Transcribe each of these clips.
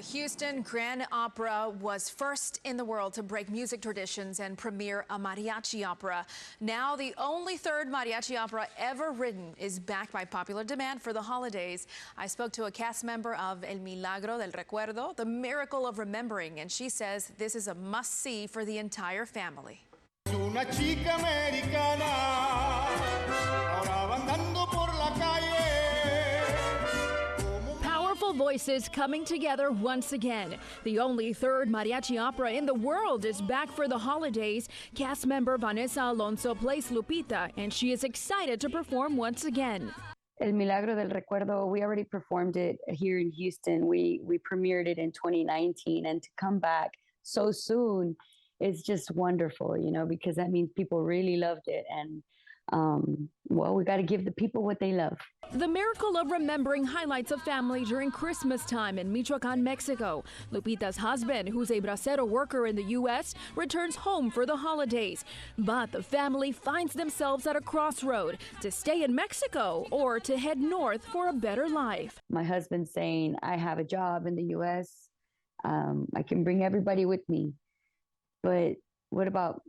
Houston Grand Opera was first in the world to break music traditions and premiere a mariachi opera. Now, the only third mariachi opera ever written is backed by popular demand for the holidays. I spoke to a cast member of El Milagro del Recuerdo, the Miracle of Remembering, and she says this is a must-see for the entire family. Una chica americana, ahora va andando por la calle. Powerful voices coming together once again. The only third mariachi opera in the world is back for the holidays. Cast member Vanessa Alonso plays Lupita, and she is excited to perform once again. El Milagro del Recuerdo, we already performed it here in Houston. We premiered it in 2019, and to come back so soon is just wonderful, you know, because that means people really loved it. And well, we got to give the people what they love. The Miracle of Remembering highlights a family during Christmas time in Michoacan, Mexico. Lupita's husband, who's a bracero worker in the U.S., returns home for the holidays. But the family finds themselves at a crossroad to stay in Mexico or to head north for a better life. My husband's saying, I have a job in the U.S. I can bring everybody with me. But what about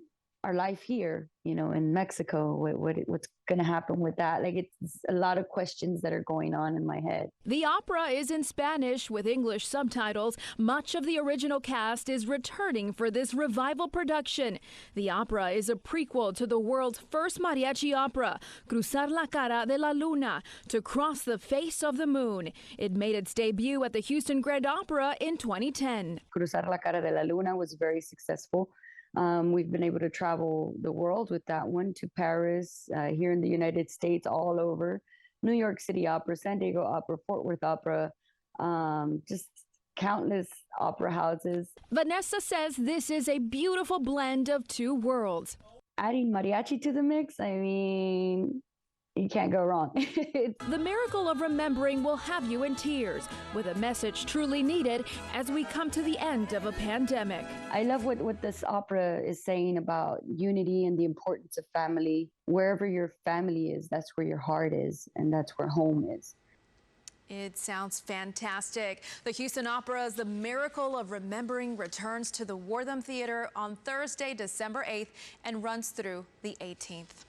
our life here, you know, in Mexico? What's going to happen with that? Like, it's a lot of questions that are going on in my head. The opera is in Spanish with English subtitles. Much of the original cast is returning for this revival production. The opera is a prequel to the world's first mariachi opera, Cruzar la Cara de la Luna, to cross the face of the moon. It made its debut at the Houston Grand Opera in 2010. Cruzar la Cara de la Luna was very successful. We've been able to travel the world with that one, to Paris, here in the United States, all over. New York City Opera, San Diego Opera, Fort Worth Opera, just countless opera houses. Vanessa says this is a beautiful blend of two worlds. Adding mariachi to the mix, I mean, you can't go wrong. The Miracle of Remembering will have you in tears with a message truly needed as we come to the end of a pandemic. I love what this opera is saying about unity and the importance of family. Wherever your family is, that's where your heart is, and that's where home is. It sounds fantastic. The Houston Opera's The Miracle of Remembering returns to the Wortham Theater on Thursday, December 8th, and runs through the 18th.